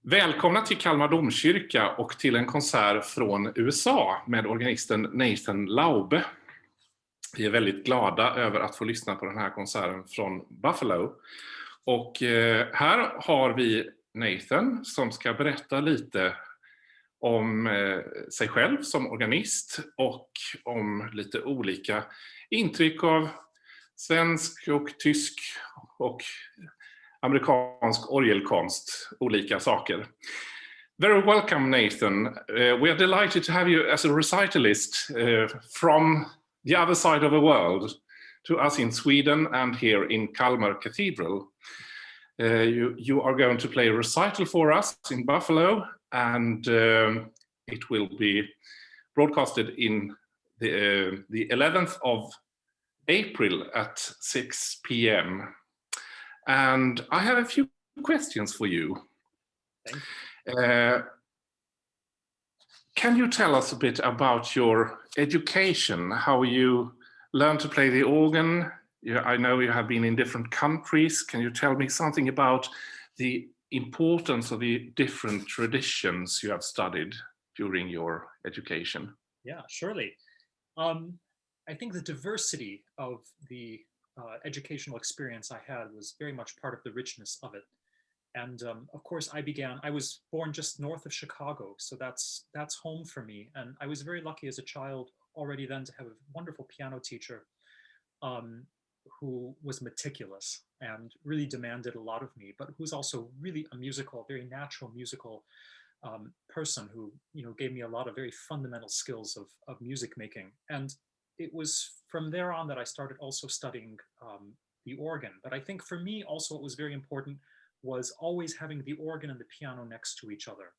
Välkomna till Kalmar domkyrka och till en konsert från USA med organisten Nathan Laube. Vi är väldigt glada över att få lyssna på den här konserten från Buffalo. Och här har vi Nathan som ska berätta lite om sig själv som organist och om lite olika intryck av svensk och tysk och amerikansk orgelkonst, olika saker. Very welcome, Nathan. We are delighted to have you as a recitalist from the other side of the world to us in Sweden and here in Kalmar Cathedral. You are going to play a recital for us in Buffalo, and it will be broadcasted in the 11th of April at 6 p.m. And I have a few questions for you. Thank you. Can you tell us a bit about your education, how you learned to play the organ? I know you have been in different countries. Can you tell me something about the importance of the different traditions you have studied during your education? Yeah, surely. I think the diversity of the educational experience I had was very much part of the richness of it. And of course, I was born just north of Chicago, so that's home for me. And I was very lucky as a child already then to have a wonderful piano teacher who was meticulous and really demanded a lot of me, but who's also really a very natural musical person who, gave me a lot of very fundamental skills of music making. And it was from there on that I started also studying the organ. But I think for me also what was very important was always having the organ and the piano next to each other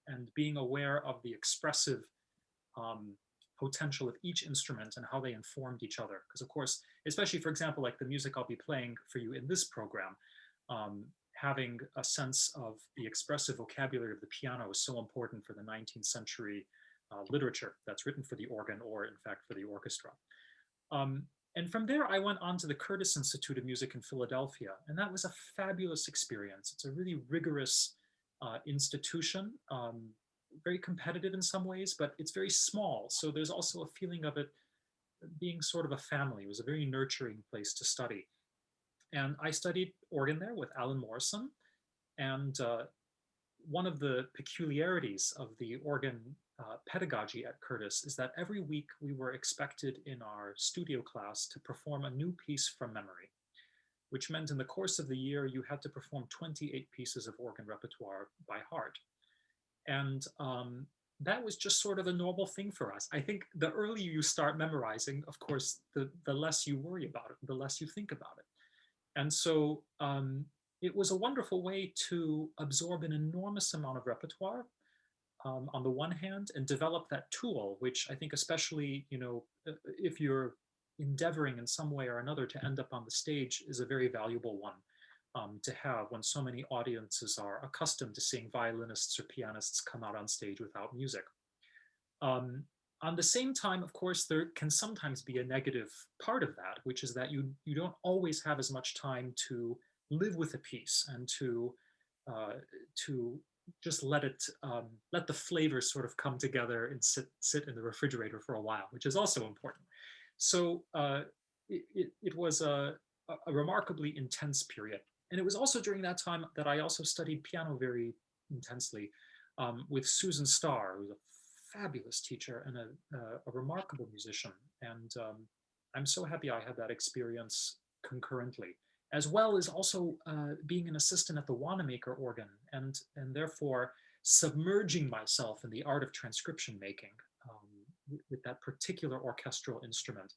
and being aware of the expressive potential of each instrument and how they informed each other. Because of course, especially for example, like the music I'll be playing for you in this program, having a sense of the expressive vocabulary of the piano is so important for the 19th century literature that's written for the organ or in fact for the orchestra. And from there, I went on to the Curtis Institute of Music in Philadelphia, and that was a fabulous experience. It's a really rigorous institution, very competitive in some ways, but it's very small. So there's also a feeling of it being sort of a family. It was a very nurturing place to study. And I studied organ there with Alan Morrison. And one of the peculiarities of the organ pedagogy at Curtis is that every week we were expected in our studio class to perform a new piece from memory, which meant in the course of the year you had to perform 28 pieces of organ repertoire by heart. And that was just sort of a normal thing for us. I think the earlier you start memorizing, of course, the less you worry about it, the less you think about it. And so it was a wonderful way to absorb an enormous amount of repertoire on the one hand, and develop that tool, which I think especially, if you're endeavoring in some way or another to end up on the stage is a very valuable one to have when so many audiences are accustomed to seeing violinists or pianists come out on stage without music. On the same time, of course, there can sometimes be a negative part of that, which is that you don't always have as much time to live with a piece and to just let the flavors sort of come together and sit in the refrigerator for a while, which is also important. So it was a remarkably intense period. And it was also during that time that I also studied piano very intensely with Susan Starr, who's a fabulous teacher and a remarkable musician. And I'm so happy I had that experience concurrently, as well as also being an assistant at the Wanamaker organ and therefore submerging myself in the art of transcription making with that particular orchestral instrument,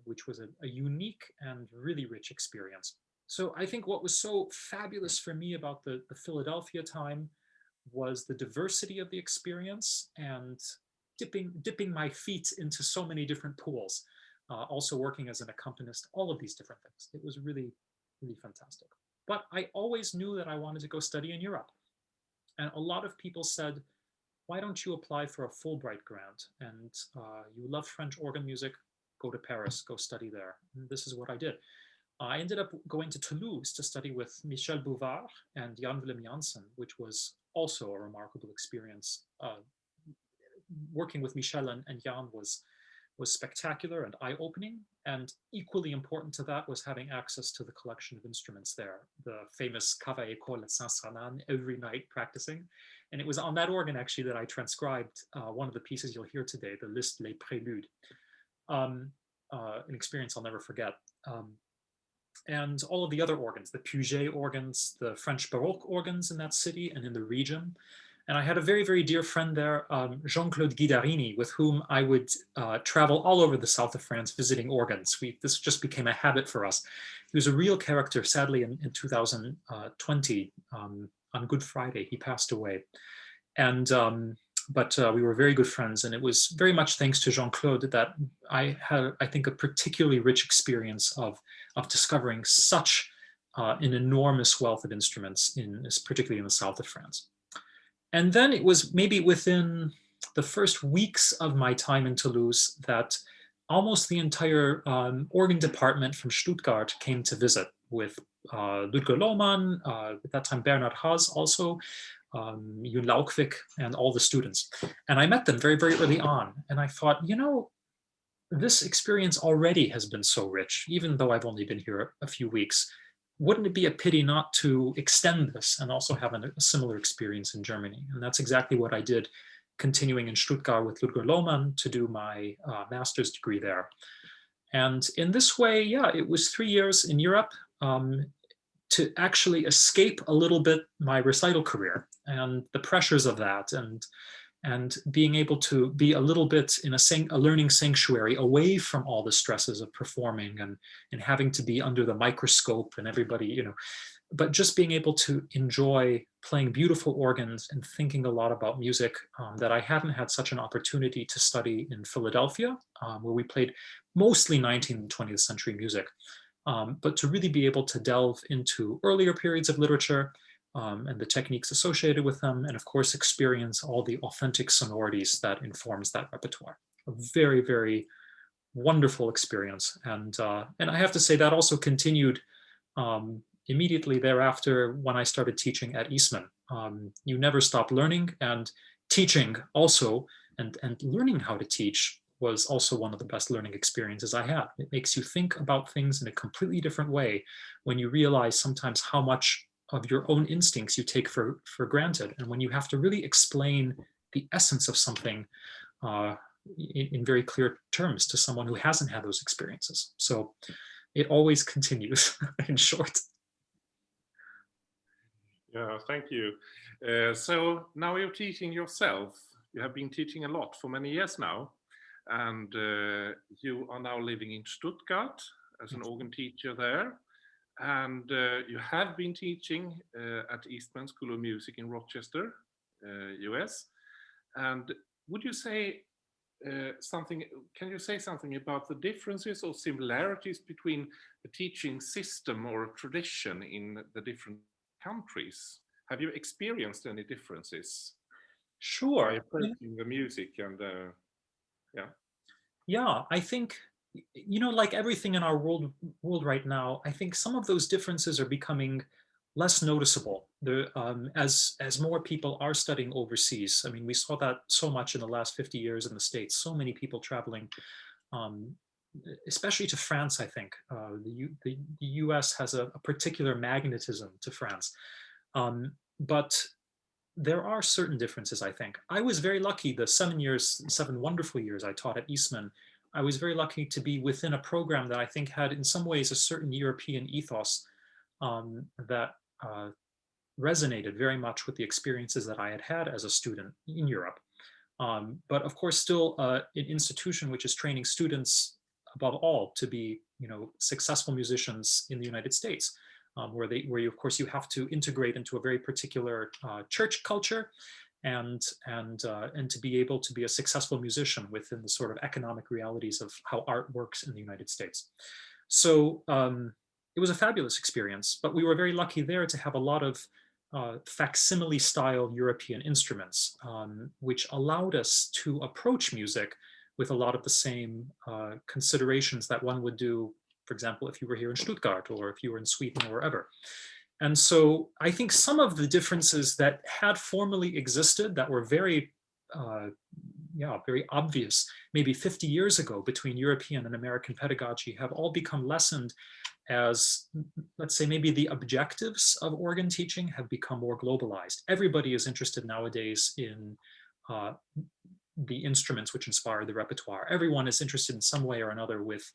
which was a unique and really rich experience. So I think what was so fabulous for me about the Philadelphia time was the diversity of the experience and dipping my feet into so many different pools. Also working as an accompanist, all of these different things. It was really, really fantastic. But I always knew that I wanted to go study in Europe. And a lot of people said, why don't you apply for a Fulbright grant? And you love French organ music, go to Paris, go study there. And this is what I did. I ended up going to Toulouse to study with Michel Bouvard and Jan Willem Janssen, which was also a remarkable experience. Working with Michel and Jan was spectacular and eye-opening, and equally important to that was having access to the collection of instruments there, the famous Cave École at Saint-Sanan, every night practicing. And it was on that organ actually that I transcribed one of the pieces you'll hear today, the Liszt Les Préludes, an experience I'll never forget. And all of the other organs, the Puget organs, the French Baroque organs in that city and in the region. And I had a very, very dear friend there, Jean-Claude Guidarini, with whom I would travel all over the south of France visiting organs. This just became a habit for us. He was a real character. Sadly, in 2020, on Good Friday, he passed away. And but we were very good friends, and it was very much thanks to Jean-Claude that I had, I think, a particularly rich experience of discovering such an enormous wealth of instruments, particularly in the south of France. And then it was maybe within the first weeks of my time in Toulouse that almost the entire organ department from Stuttgart came to visit, with Ludger Lohmann, at that time Bernhard Haas also, Jun Laukvik, and all the students. And I met them very, very early on. And I thought, you know, this experience already has been so rich, even though I've only been here a few weeks. Wouldn't it be a pity not to extend this and also have a similar experience in Germany? And that's exactly what I did, continuing in Stuttgart with Ludger Lohmann to do my master's degree there. And in this way, yeah, it was 3 years in Europe to actually escape a little bit my recital career and the pressures of that, and being able to be a little bit in a learning sanctuary away from all the stresses of performing and having to be under the microscope and everybody, you know, but just being able to enjoy playing beautiful organs and thinking a lot about music that I hadn't had such an opportunity to study in Philadelphia, where we played mostly 19th and 20th century music, but to really be able to delve into earlier periods of literature, and the techniques associated with them, and of course experience all the authentic sonorities that informs that repertoire. A very, very wonderful experience. And I have to say that also continued immediately thereafter when I started teaching at Eastman. You never stop learning, and teaching also, and learning how to teach was also one of the best learning experiences I had. It makes you think about things in a completely different way when you realize sometimes how much of your own instincts you take for granted, and when you have to really explain the essence of something in very clear terms to someone who hasn't had those experiences. So it always continues, in short. Yeah, thank you. So now you're teaching yourself. You have been teaching a lot for many years now, and you are now living in Stuttgart as an organ teacher there. And you have been teaching at Eastman School of Music in Rochester, US. And would you say can you say something about the differences or similarities between the teaching system or tradition in the different countries? Have you experienced any differences? Sure. By approaching the music and yeah. Yeah, I think, you know, like everything in our world right now, I think some of those differences are becoming less noticeable as more people are studying overseas. I mean, we saw that so much in the last 50 years in the States, so many people traveling, especially to France, I think. The US has a particular magnetism to France. But there are certain differences, I think. I was very lucky the 7 wonderful years I taught at Eastman. I was very lucky to be within a program that I think had in some ways a certain European ethos that resonated very much with the experiences that I had had as a student in Europe. But of course, still an institution which is training students above all to be, you know, successful musicians in the United States. Where you, of course, you have to integrate into a very particular church culture, and to be able to be a successful musician within the sort of economic realities of how art works in the United States. So it was a fabulous experience, but we were very lucky there to have a lot of facsimile style European instruments, which allowed us to approach music with a lot of the same considerations that one would do for example, if you were here in Stuttgart or if you were in Sweden or wherever. And so I think some of the differences that had formerly existed that were very, very obvious maybe 50 years ago between European and American pedagogy have all become lessened as, let's say, maybe the objectives of organ teaching have become more globalized. Everybody is interested nowadays in the instruments which inspire the repertoire. Everyone is interested in some way or another with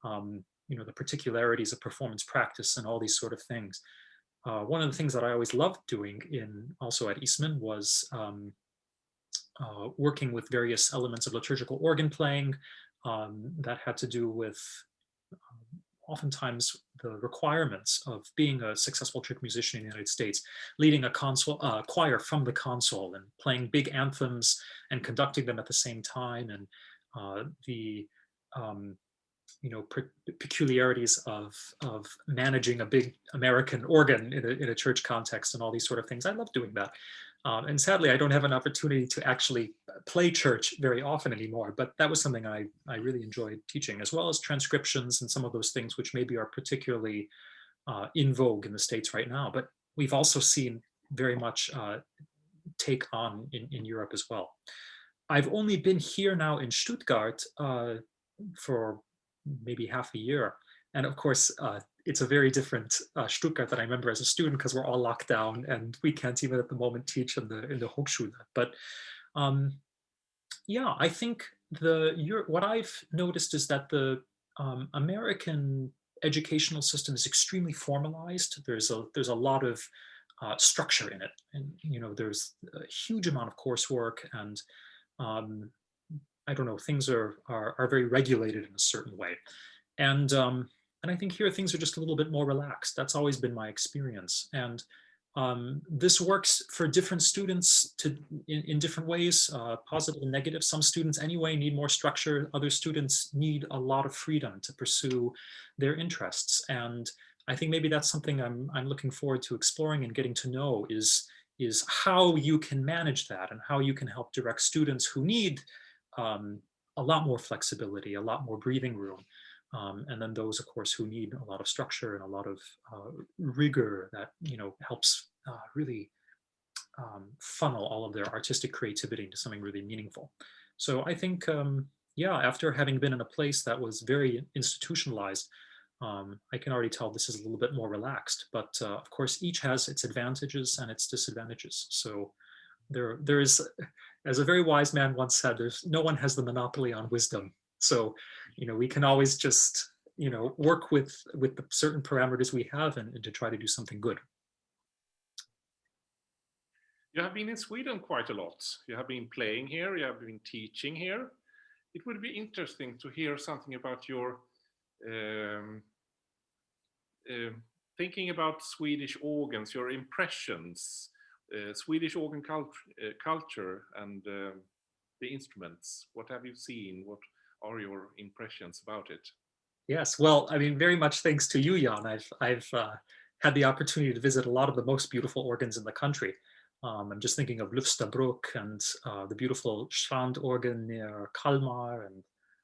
the particularities of performance practice and all these sort of things. One of the things that I always loved doing also at Eastman was working with various elements of liturgical organ playing that had to do with oftentimes the requirements of being a successful church musician in the United States, leading a choir from the console and playing big anthems and conducting them at the same time, and the peculiarities of managing a big American organ in a church context and all these sort of things. I love doing that. And sadly, I don't have an opportunity to actually play church very often anymore, but that was something I really enjoyed teaching, as well as transcriptions and some of those things which maybe are particularly in vogue in the States right now. But we've also seen very much take on in Europe as well. I've only been here now in Stuttgart for maybe half a year. And of course, it's a very different Stuttgart that I remember as a student, because we're all locked down and we can't even at the moment teach in the Hochschule. But I think what I've noticed is that the American educational system is extremely formalized. There's a lot of structure in it, and there's a huge amount of coursework, and I don't know, things are very regulated in a certain way. And I think here things are just a little bit more relaxed. That's always been my experience. And this works for different students in different ways, positive and negative. Some students anyway need more structure. Other students need a lot of freedom to pursue their interests. And I think maybe that's something I'm looking forward to exploring and getting to know is how you can manage that and how you can help direct students who need a lot more flexibility, a lot more breathing room. And then those, of course, who need a lot of structure and a lot of rigor that helps really funnel all of their artistic creativity into something really meaningful. So I think, after having been in a place that was very institutionalized, I can already tell this is a little bit more relaxed. But of course, each has its advantages and its disadvantages. So there is, as a very wise man once said, no one has the monopoly on wisdom. So, we can always just, work with the certain parameters we have and to try to do something good. You have been in Sweden quite a lot. You have been playing here, you have been teaching here. It would be interesting to hear something about your thinking about Swedish organs, your impressions, Swedish organ culture and the instruments. What have you seen? What are your impressions about it? Yes, well, I mean, very much thanks to you, Jan. I've had the opportunity to visit a lot of the most beautiful organs in the country. I'm just thinking of Lufstabruck and the beautiful Strand organ near Kalmar, and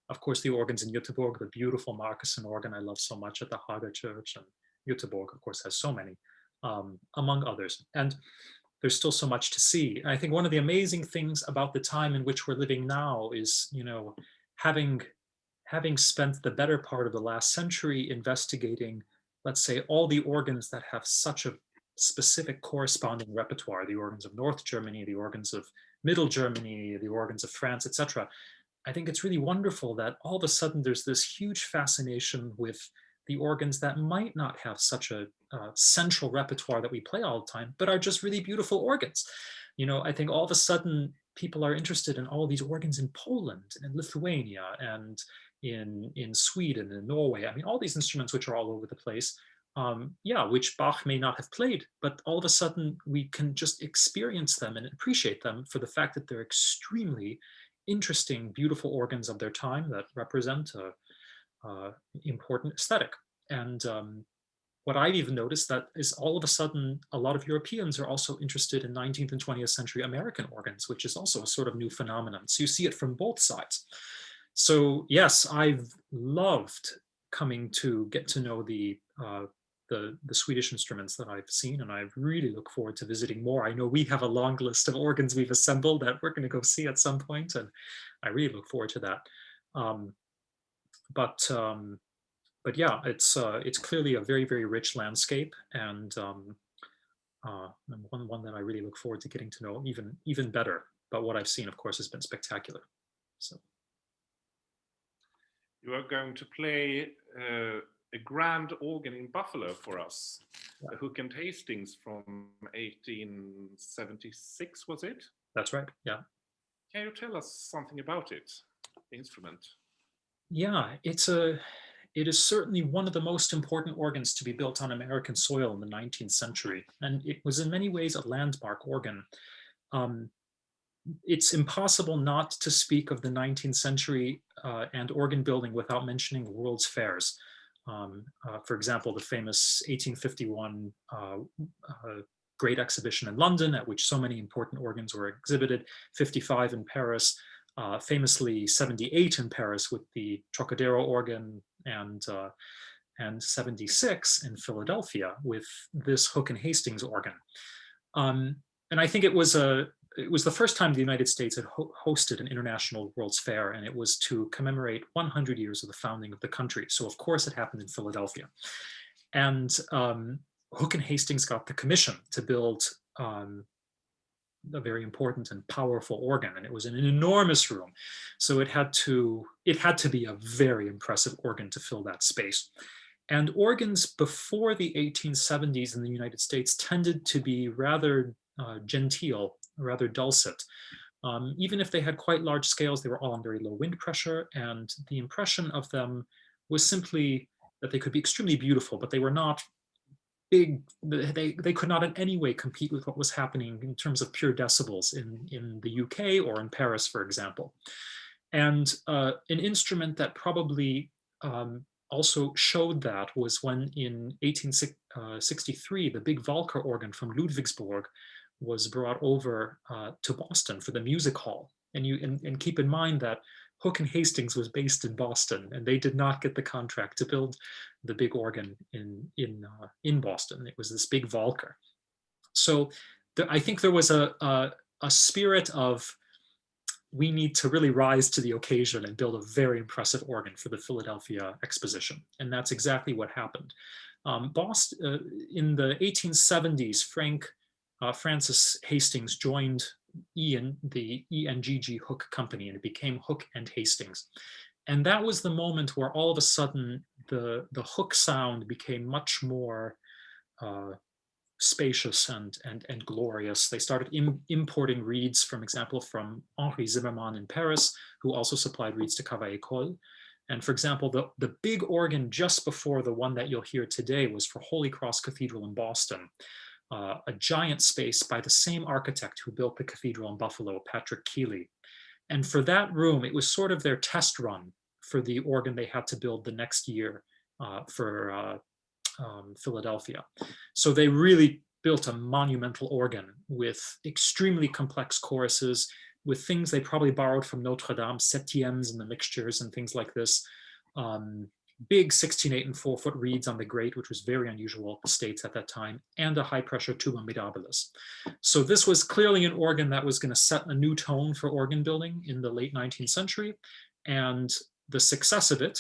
of course the organs in Göteborg, the beautiful Markussen organ I love so much at the Haga Church, and Göteborg, of course, has so many, among others. And there's still so much to see. I think one of the amazing things about the time in which we're living now is, having spent the better part of the last century investigating, let's say, all the organs that have such a specific corresponding repertoire, the organs of North Germany, the organs of Middle Germany, the organs of France, etc. I think it's really wonderful that all of a sudden there's this huge fascination with the organs that might not have such a central repertoire that we play all the time, but are just really beautiful organs. I think all of a sudden people are interested in all these organs in Poland and in Lithuania and in Sweden and Norway. I mean, all these instruments which are all over the place, which Bach may not have played, but all of a sudden we can just experience them and appreciate them for the fact that they're extremely interesting, beautiful organs of their time that represent a important aesthetic. And what I've even noticed that is all of a sudden a lot of Europeans are also interested in 19th and 20th century American organs, which is also a sort of new phenomenon. So you see it from both sides. So yes, I've loved coming to get to know the Swedish instruments that I've seen, and I really look forward to visiting more. I know we have a long list of organs we've assembled that we're going to go see at some point, and I really look forward to that. But yeah, it's clearly a very, very rich landscape, and one that I really look forward to getting to know even better. But what I've seen, of course, has been spectacular. So you are going to play a grand organ in Buffalo for us, the Hook and Hastings from 1876, was it? That's right, yeah. Can you tell us something about it, the instrument? Yeah, it is certainly one of the most important organs to be built on American soil in the 19th century, and it was in many ways a landmark organ. It's impossible not to speak of the 19th century and organ building without mentioning World's Fairs. For example, the famous 1851 Great Exhibition in London, at which so many important organs were exhibited, 55 in Paris, famously 78 in Paris with the Trocadero organ, and 76 in Philadelphia with this Hook and Hastings organ. And I think it was the first time the United States had hosted an international World's Fair, and it was to commemorate 100 years of the founding of the country. So of course it happened in Philadelphia. And Hook and Hastings got the commission to build a very important and powerful organ, and it was in an enormous room. So it had to be a very impressive organ to fill that space. And organs before the 1870s in the United States tended to be rather genteel, rather dulcet. Even if they had quite large scales, they were all on very low wind pressure, and the impression of them was simply that they could be extremely beautiful, but they were not big. They could not in any way compete with what was happening in terms of pure decibels in the UK or in Paris, for example. And an instrument that probably also showed that was when in 1863, the big Walker organ from Ludwigsburg was brought over to Boston for the music hall. And keep in mind that Hook and Hastings was based in Boston, and they did not get the contract to build the big organ in Boston. It was this big Walker. So I think there was a spirit of, we need to really rise to the occasion and build a very impressive organ for the Philadelphia exposition. And that's exactly what happened. Boston, in the 1870s, Francis Hastings joined the ENGG Hook Company, and it became Hook and Hastings. And that was the moment where all of a sudden the Hook sound became much more spacious and glorious. They started importing reeds, for example, from Henri Zimmermann in Paris, who also supplied reeds to Cavaillé-Coll. And for example, the big organ just before the one that you'll hear today was for Holy Cross Cathedral in Boston. A giant space by the same architect who built the cathedral in Buffalo, Patrick Keeley. And for that room, it was sort of their test run for the organ they had to build the next year for Philadelphia. So they really built a monumental organ with extremely complex choruses, with things they probably borrowed from Notre-Dame, septièmes and the mixtures and things like this. Big 16/8 and 4-foot reeds on the grate, which was very unusual at the States at that time, and a high-pressure tuba mirabilis. So this was clearly an organ that was going to set a new tone for organ building in the late 19th century, and the success of it,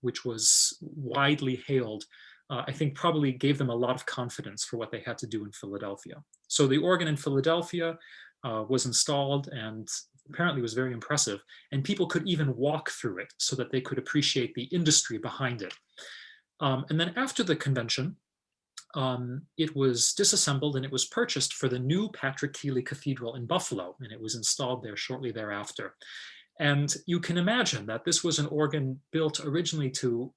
which was widely hailed, I think probably gave them a lot of confidence for what they had to do in Philadelphia. So the organ in Philadelphia was installed and apparently was very impressive, and people could even walk through it so that they could appreciate the industry behind it. And then after the convention, it was disassembled and it was purchased for the new Patrick Keeley Cathedral in Buffalo, and it was installed there shortly thereafter. And you can imagine that this was an organ built originally to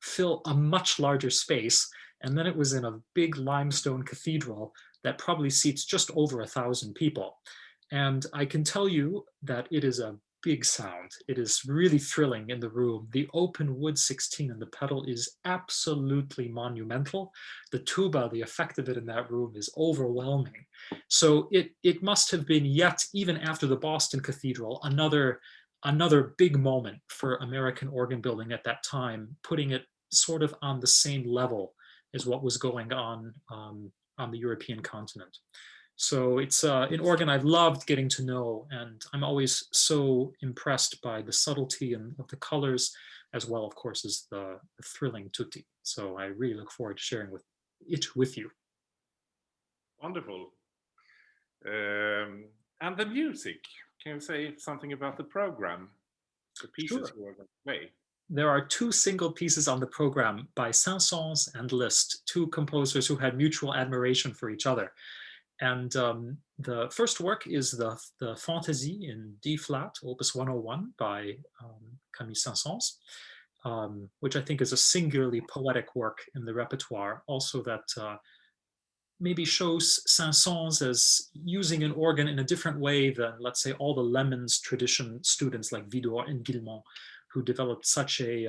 fill a much larger space, and then it was in a big limestone cathedral that probably seats just over 1,000 people. And I can tell you that it is a big sound. It is really thrilling in the room. The open wood 16 in the pedal is absolutely monumental. The tuba, the effect of it in that room is overwhelming. So it must have been yet, even after the Boston Cathedral, another another big moment for American organ building at that time, putting it sort of on the same level as what was going on the European continent. So it's an organ I've loved getting to know, and I'm always so impressed by the subtlety of the colors, as well, of course, as the thrilling tutti. So I really look forward to sharing it with you. Wonderful. And the music, can you say something about the program, the pieces you are going to play? There are 2 single pieces on the program by Saint-Saëns and Liszt, 2 composers who had mutual admiration for each other. And the first work is the Fantasy in D flat, Opus 101 by Camille Saint-Saëns, which I think is a singularly poetic work in the repertoire. Also that maybe shows Saint-Saëns as using an organ in a different way than, let's say, all the Lemons tradition students like Widor and Guillemot, who developed such a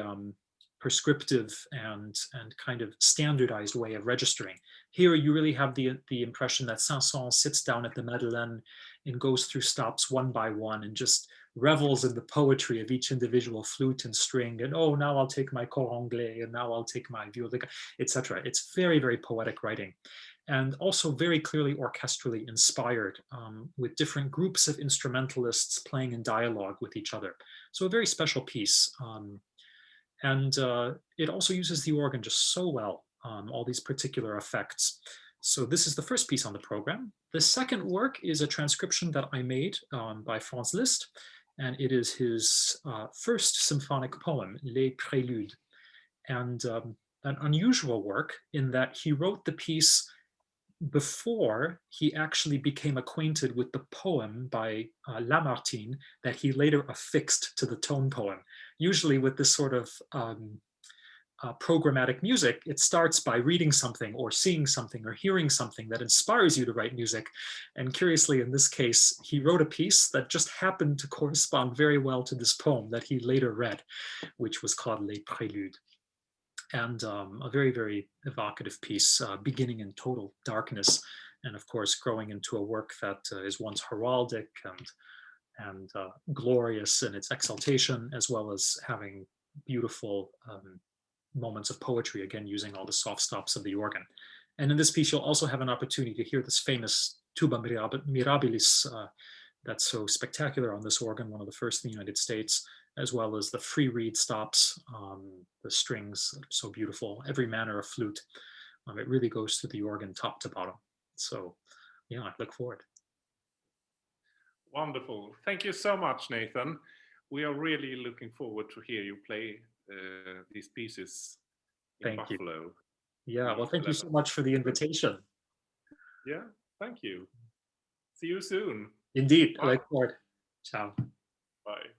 prescriptive and kind of standardized way of registering. Here you really have the impression that Saint-Saëns sits down at the Madeleine and goes through stops one by one and just revels in the poetry of each individual flute and string, and oh, now I'll take my cor anglais, and now I'll take my viol, etc. It's very, very poetic writing, and also very clearly orchestrally inspired, with different groups of instrumentalists playing in dialogue with each other. So a very special piece. And it also uses the organ just so well, all these particular effects. So this is the first piece on the program. The second work is a transcription that I made by Franz Liszt, and it is his first symphonic poem, Les Préludes. And an unusual work in that he wrote the piece before he actually became acquainted with the poem by Lamartine that he later affixed to the tone poem. Usually with this sort of programmatic music, it starts by reading something or seeing something or hearing something that inspires you to write music. And curiously, in this case, he wrote a piece that just happened to correspond very well to this poem that he later read, which was called Les Préludes. And a very, very evocative piece, beginning in total darkness, and of course growing into a work that is once heraldic and glorious in its exaltation, as well as having beautiful moments of poetry, again using all the soft stops of the organ. And in this piece, you'll also have an opportunity to hear this famous tuba mirabilis that's so spectacular on this organ, one of the first in the United States, as well as the free reed stops, the strings, so beautiful, every manner of flute. It really goes through the organ top to bottom. So yeah, I look forward. Wonderful. Thank you so much, Nathan. We are really looking forward to hear you play these pieces in Buffalo. Yeah, well, thank you so much for the invitation. Yeah, thank you. See you soon. Indeed, I look forward. Ciao. Bye.